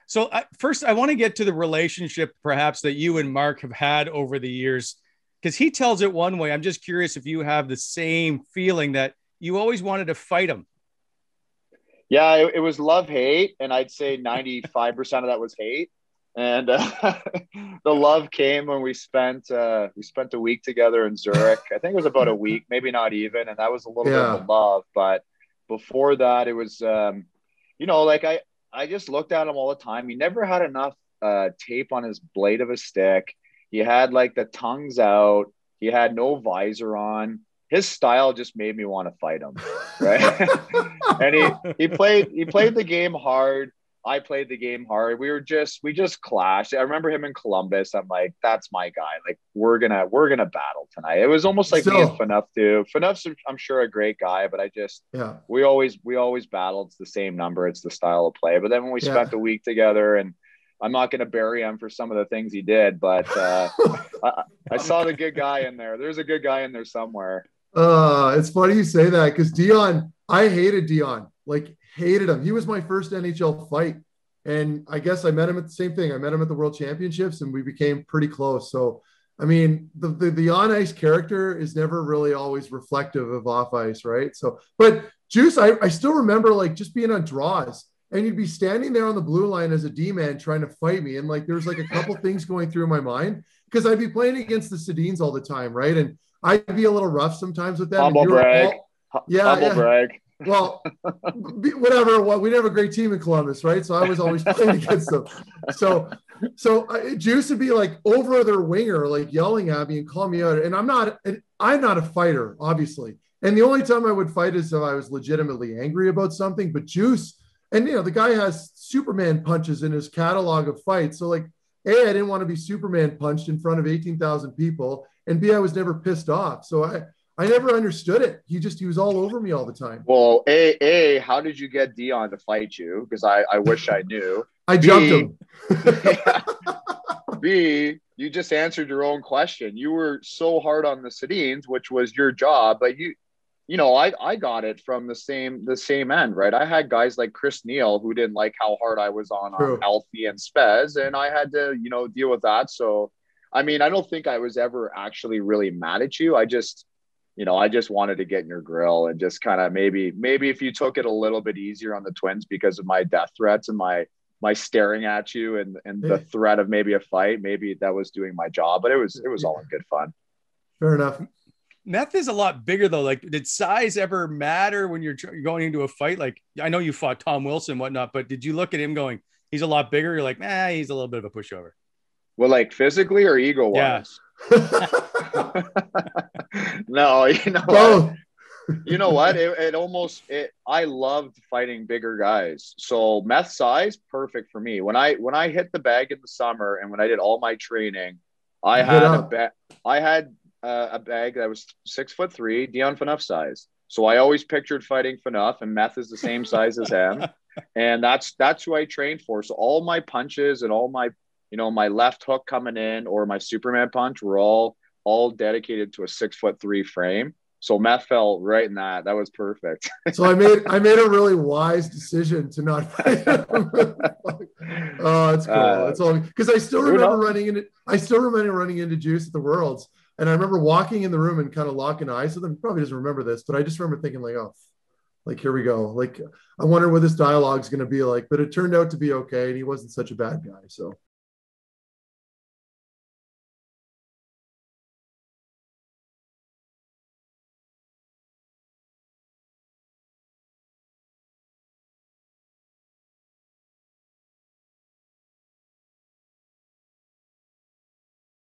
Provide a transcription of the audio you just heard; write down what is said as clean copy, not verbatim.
So first, I want to get to the relationship perhaps that you and Marc have had over the years, because he tells it one way. I'm just curious if you have the same feeling that you always wanted to fight him. Yeah, it was love hate, and I'd say 95% of that was hate. And the love came when we spent a week together in Zurich. I think it was about a week, maybe not even, and that was a little bit of the love. But before that, it was like I just looked at him all the time. He never had enough tape on his blade of his stick. He had like the tongues out. He had no visor on. His style just made me want to fight him, right? And he played the game hard. I played the game hard. We just clashed. I remember him in Columbus. I'm like, that's my guy. Like, we're gonna battle tonight. It was almost like me and Phaneuf too. Phaneuf's, I'm sure, a great guy, but we always battled. It's the same number. It's the style of play. But then when we spent a week together, and I'm not going to bury him for some of the things he did, but I saw the good guy in there. There's a good guy in there somewhere. It's funny you say that, because Dion, I hated Dion. Like, hated him. He was my first NHL fight. And I guess I met him at the same thing. I met him at the World Championships, and we became pretty close. So, I mean, the on ice character is never really always reflective of off ice, right? So, but Juice, I still remember like just being on draws, and you'd be standing there on the blue line as a D-man trying to fight me. And like, there was like a couple things going through my mind, because I'd be playing against the Sedins all the time, right? And I'd be a little rough sometimes with them. Humble brag. Humble brag. Well, whatever. Well, we didn't have a great team in Columbus, right? So I was always playing against them. So Juice would be like over their winger, like yelling at me and calling me out. And I'm not a fighter, obviously. And the only time I would fight is if I was legitimately angry about something. But Juice, and the guy has Superman punches in his catalog of fights. So like, A, I didn't want to be Superman punched in front of 18,000 people, and B, I was never pissed off. So I never understood it. He was all over me all the time. Well, A, how did you get Dion to fight you? Because I wish I knew. I jumped him. B, you just answered your own question. You were so hard on the Sedins, which was your job, but I got it from the same end, right? I had guys like Chris Neal who didn't like how hard I was on Alfie and Spez, and I had to, deal with that. So, I mean, I don't think I was ever actually really mad at you. I just wanted to get in your grill and just kind of maybe if you took it a little bit easier on the Twins because of my death threats and my staring at you and the threat of maybe a fight, maybe that was doing my job, but it was all in good fun. Fair enough. Meth is a lot bigger though. Like, did size ever matter when you're going into a fight? Like, I know you fought Tom Wilson and whatnot, but did you look at him going, he's a lot bigger? You're like, he's a little bit of a pushover. Well, like physically or ego wise? Yeah. No, what? I loved fighting bigger guys. So Meth size, perfect for me. When I hit the bag in the summer and when I did all my training, I had a bag that was 6'3", Dion Phaneuf size. So I always pictured fighting Phaneuf, and Meth is the same size as him. And that's who I trained for. So all my punches and all my, my left hook coming in or my Superman punch were all dedicated to a 6'3" frame. So Meth fell right in that. That was perfect. So I made a really wise decision to not fight him. Oh, it's cool. It's all because I still remember running into Juice at the Worlds. And I remember walking in the room and kind of locking eyes with him. He probably doesn't remember this, but I just remember thinking like, oh, like, here we go. Like, I wonder what this dialogue is going to be like, but it turned out to be okay. And he wasn't such a bad guy. So